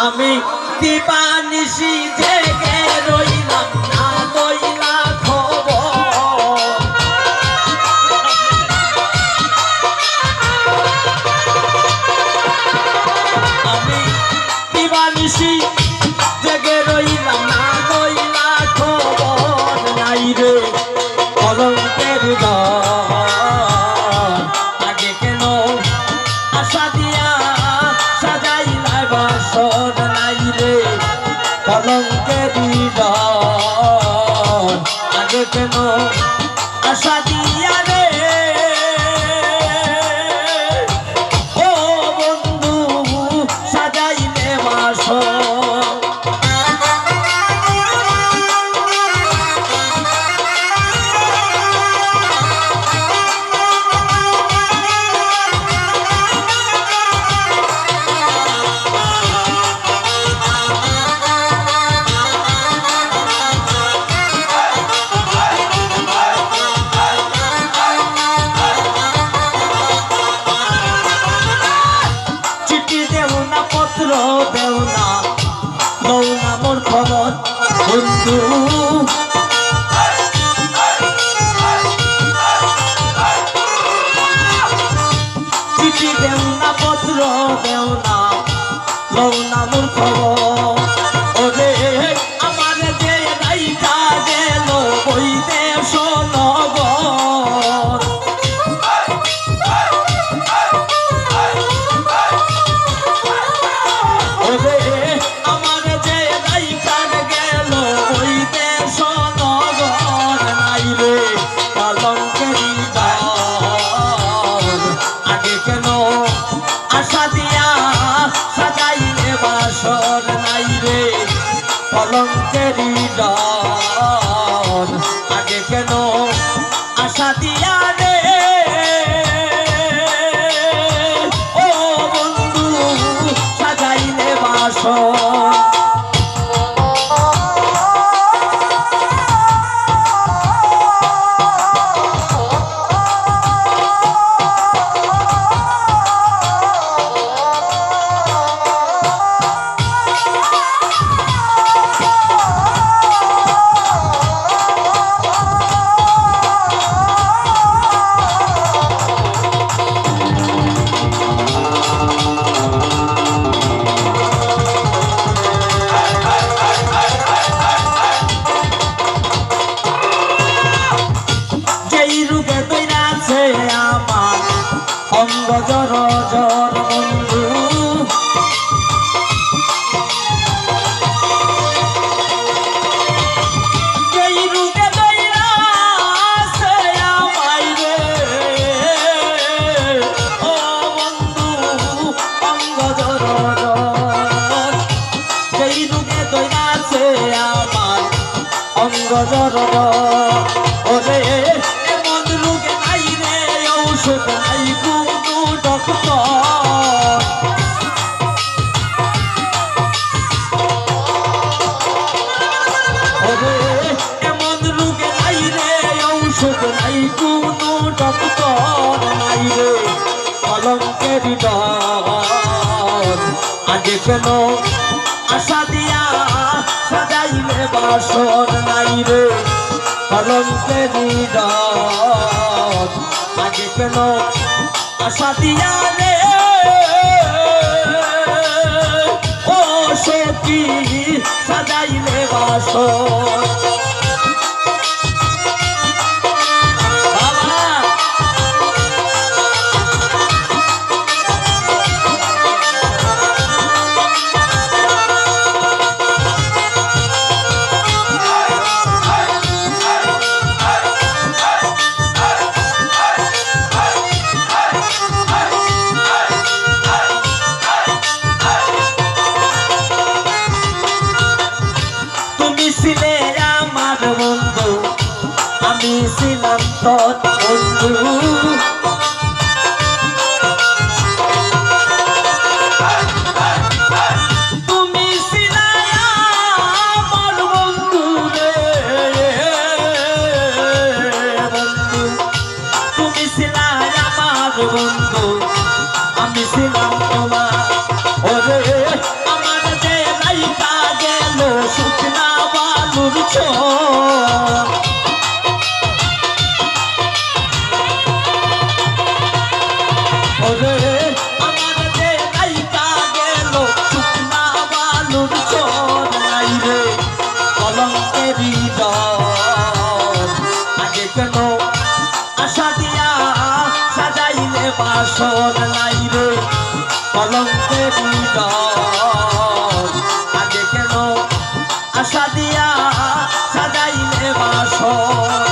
আমি দিবানিশি জেগে রইলাম না লইলা খবর আমি দিবানিশি জেগে রইলাম না লইলা খবর নাই রে কলঙ্কের ঘর আগে কেন আশা দিয়া সাজাইলা বাসর নাই রে কলঙ্কের ঘর আগে কেন আশা দিয়া রে ও বন্ধু সাজাইলে বাসর দেও না লও না মোর খবর বন্ধু চিঠি দেও না পত্র দেও না লও না মোর খবর ওরে আমার যে রাইকা গেল ওই দেশ নগর আমার যে রাইকার গেল ওই দেশ নগর নাই রে কলঙ্কের ঘর আগে কেন আশা দিয়া সাজাইলে বাসর নাই রে কলঙ্কের ঘর আগে কেন আশা দিয়া রে ও বন্ধু সাজাইলে বাসর আমার অঙ্গ জর জর বন্ধু এই রূপে দইরাছে আমায় রে ও বন্ধু অঙ্গ জর জর এই রূপে দইরাছে আমার অঙ্গ জর জর ওরে ঔষধ নাই কোনো ডক্টর ওরে এমন রোগে নাই রে ঔষধ নাই কোনো ডক্টর নাই রে কলঙ্কের ঘর আগে কেন আশা দিয়া সাজাইলে বাসর নাই রে কলঙ্কের ঘর আগে কেন আশা দিয়া রে ও সখী সাজাইলে বাসর ছিলে ওরে আমার যে নাইকা গেল শুকনা বালুর চর নাই রে কলঙ্কেরই ডর আগে কেন আশা দিয়া সাজাইলে বাসর নাই রে কলঙ্কেরই ডর আগে কেন আশা দিয়া সাজাইলে বাসর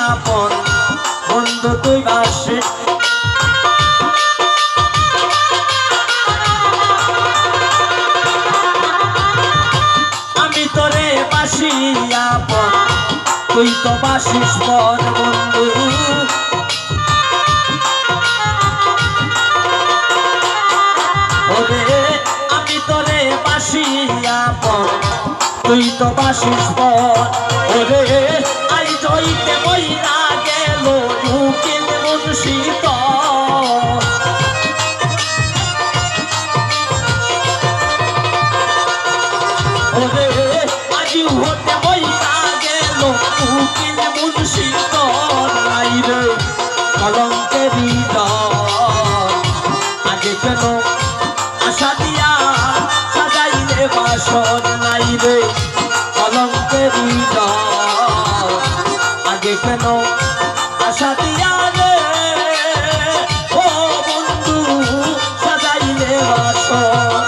আপন বন্ধু তুই বাসে আমি তোরে বাসি আপন তুই তো বাসিস পর বন্ধু ওরে আমি তোরে বাসি আপন তুই তো বাসিস পর ওরে আই জইতে মইরা গেল উকিল মুন্সি ওরে আজি হতে মইরা গেল উকিল মুন্সি নাই রে কলঙ্কেরই ডর আগে কেন আশা দিয়া সাজাইলে বাসর নাই রে কলঙ্কেরই ডর আগে কেন আশা দিয়া রে ও বন্ধু সাজাইলে বাসর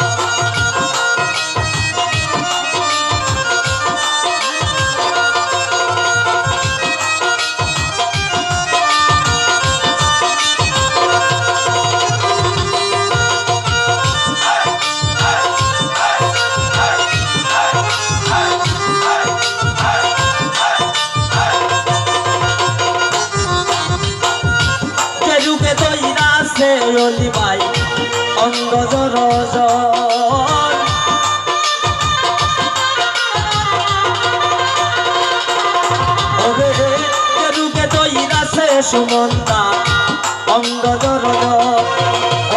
অলি ভাই অঙ্গ জর ওরে রুগে দইরাছে সুমন্দা অঙ্গ জর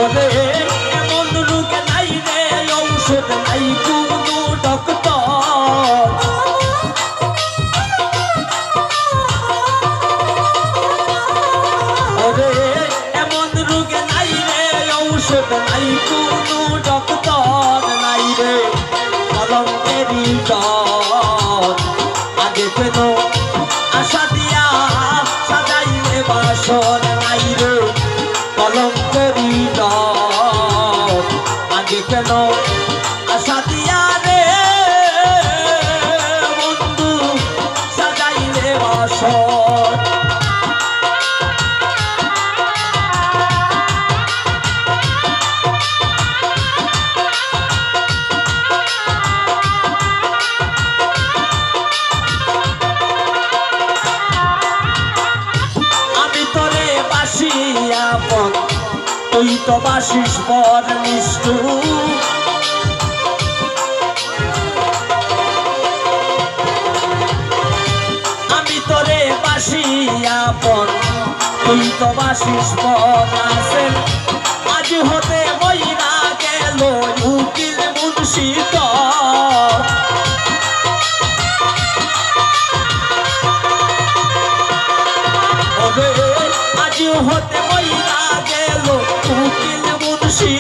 ওরে এমন রুগে নাই রে ঔষধ নাই কোনো ডক্টর ওরে নাই কোনো ডক্টর নাই রে কলঙ্কেরই ডর আগে কেন আশা দিয়া সাজাইলে বাসর নাই রে কলঙ্কেরই ডর আগে কেন আশা দিয়া রে বন্ধু সাজাইলে বাসর আপন তুই তো বাসিস পর নিষ্ঠু আমি তোরে বাসি আপন তুই তো বাসিস পর আছেন আজ হতে মইরা গেল উকিল মুন্সি আজ হতে মইরা গেল উকিল মুন্সি